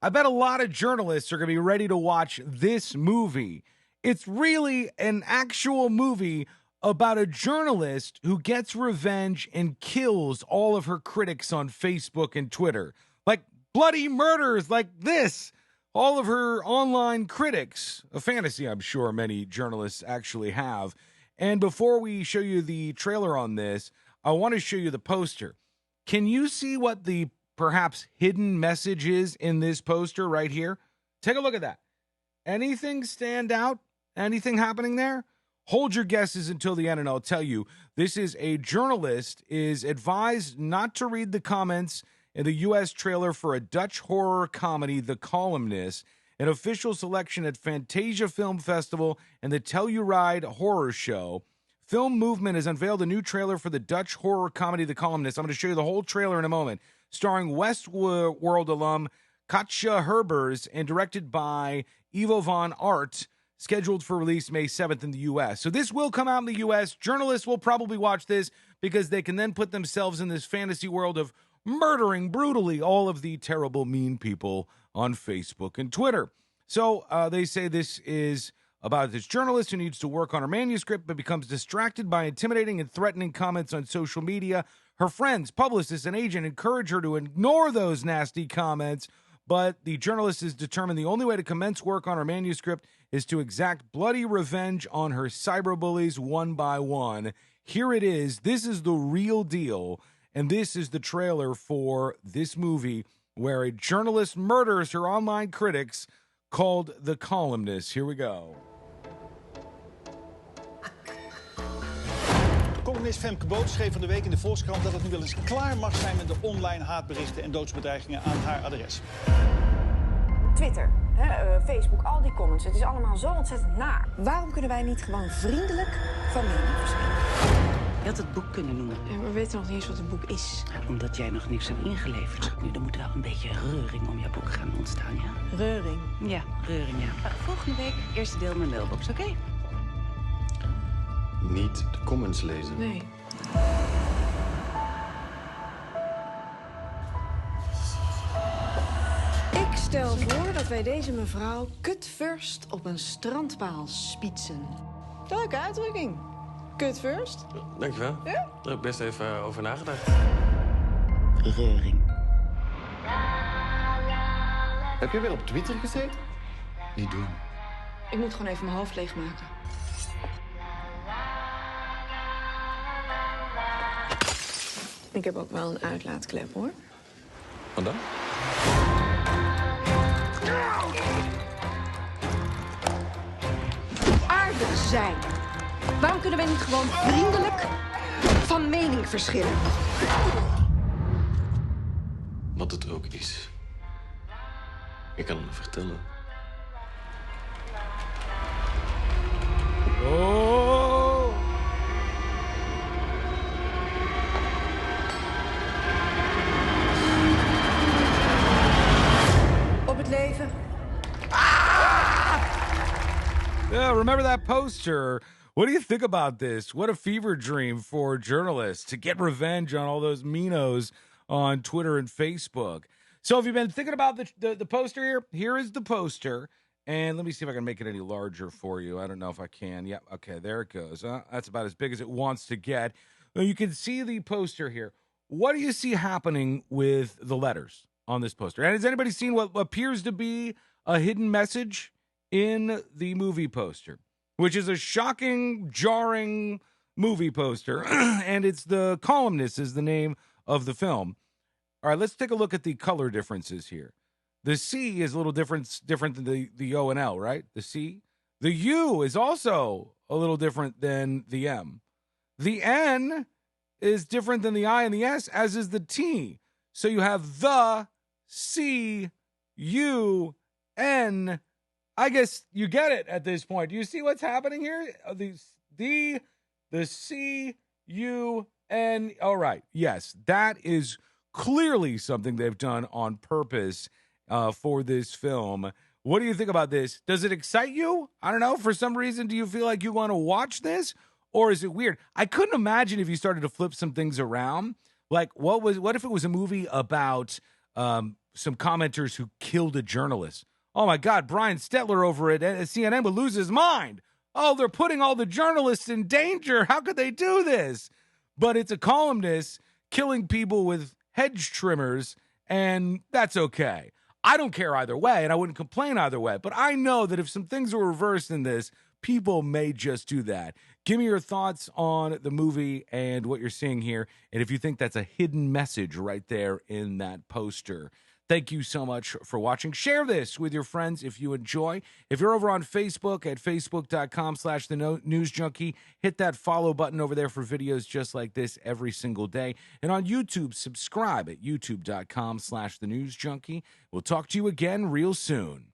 I bet a lot of journalists are going to be ready to watch this movie. It's really an actual movie about a journalist who gets revenge and kills all of her critics on Facebook and Twitter. Like bloody murders like this. All of her online critics. A fantasy I'm sure many journalists actually have. And before we show you the trailer on this, I want to show you the poster. Can you see what the perhaps hidden message is in this poster right here? Take a look at that. Anything stand out? Anything happening there? Hold your guesses until the end, and I'll tell you. This is a journalist is advised not to read the comments in the U.S. trailer for a Dutch horror comedy, The Columnist, an official selection at Fantasia Film Festival and the Telluride Horror Show. Film Movement has unveiled a new trailer for the Dutch horror comedy, The Columnist. I'm going to show you the whole trailer in a moment. Starring Westworld alum Katja Herbers and directed by Ivo van Art, scheduled for release May 7th in the U.S. So this will come out in the U.S. Journalists will probably watch this because they can then put themselves in this fantasy world of murdering brutally all of the terrible, mean people on Facebook and Twitter. So they say this is about this journalist who needs to work on her manuscript but becomes distracted by intimidating and threatening comments on social media. Her friends, publicists, and agent encourage her to ignore those nasty comments, but the journalist is determined the only way to commence work on her manuscript is to exact bloody revenge on her cyberbullies one by one. Here it is. This is the real deal, and this is the trailer for this movie where a journalist murders her online critics called The Columnist. Here we go. Columnist Femke Boot schreef van de week in de Volkskrant dat het nu wel eens klaar mag zijn met de online haatberichten en doodsbedreigingen aan haar adres. Twitter, Facebook, al die comments. Het is allemaal zo ontzettend naar. Waarom kunnen wij niet gewoon vriendelijk van mening verschillen? Je had het boek kunnen noemen. Ja, maar we weten nog niet eens wat het boek is. Omdat jij nog niks hebt ingeleverd. Nu, er moet wel een beetje reuring om jouw boek gaan ontstaan, ja? Reuring? Ja, reuring, ja. Volgende week, eerste deel mijn mailbox, oké? Niet de comments lezen. Nee. Ik stel voor dat wij deze mevrouw kut first op een strandpaal spietsen. Leuke uitdrukking. Kut first. Dankjewel. Ja? Daar heb ik best even over nagedacht. Reuring. Heb je weer op Twitter gezeten? Niet doen. Ik moet gewoon even mijn hoofd leegmaken. Ik heb ook wel een uitlaatklep, hoor. Wat dan? Aardig zijn. Waarom kunnen wij niet gewoon vriendelijk van mening verschillen? Wat het ook is. Ik kan het vertellen. Oh! Op het leven. Yeah, remember that poster? What do you think about this? What a fever dream for journalists to get revenge on all those minos on Twitter and Facebook. So if you've been thinking about the poster here, here is the poster. And let me see if I can make it any larger for you. I don't know if I can. Yeah, okay, there it goes. That's about as big as it wants to get. You can see the poster here. What do you see happening with the letters on this poster? And has anybody seen what appears to be a hidden message in the movie poster, which is a shocking, jarring movie poster? And it's The Columnist is the name of the film. All right, let's take a look at the color differences here. The C is a little different than the O and L, right? The C. The U is also a little different than the M. The N is different than the I and the S, as is the T. So you have the C, U, N. I guess you get it at this point. Do you see what's happening here? The C, U, N. All right. Yes, that is clearly something they've done on purpose for this film. What do you think about this? Does it excite you? I don't know. For some reason, do you feel like you want to watch this? Or is it weird? I couldn't imagine if you started to flip some things around. Like, what if it was a movie about some commenters who killed a journalist. Oh my God, Brian Stetler over at CNN would lose his mind. Oh, they're putting all the journalists in danger. How could they do this? But it's a columnist killing people with hedge trimmers, and that's okay. I don't care either way, and I wouldn't complain either way. But I know that if some things were reversed in this, people may just do that. Give me your thoughts on the movie and what you're seeing here, and if you think that's a hidden message right there in that poster. Thank you so much for watching. Share this with your friends if you enjoy. If you're over on Facebook at facebook.com/The News Junkie, hit that follow button over there for videos just like this every single day. And on YouTube, subscribe at youtube.com/The News Junkie. We'll talk to you again real soon.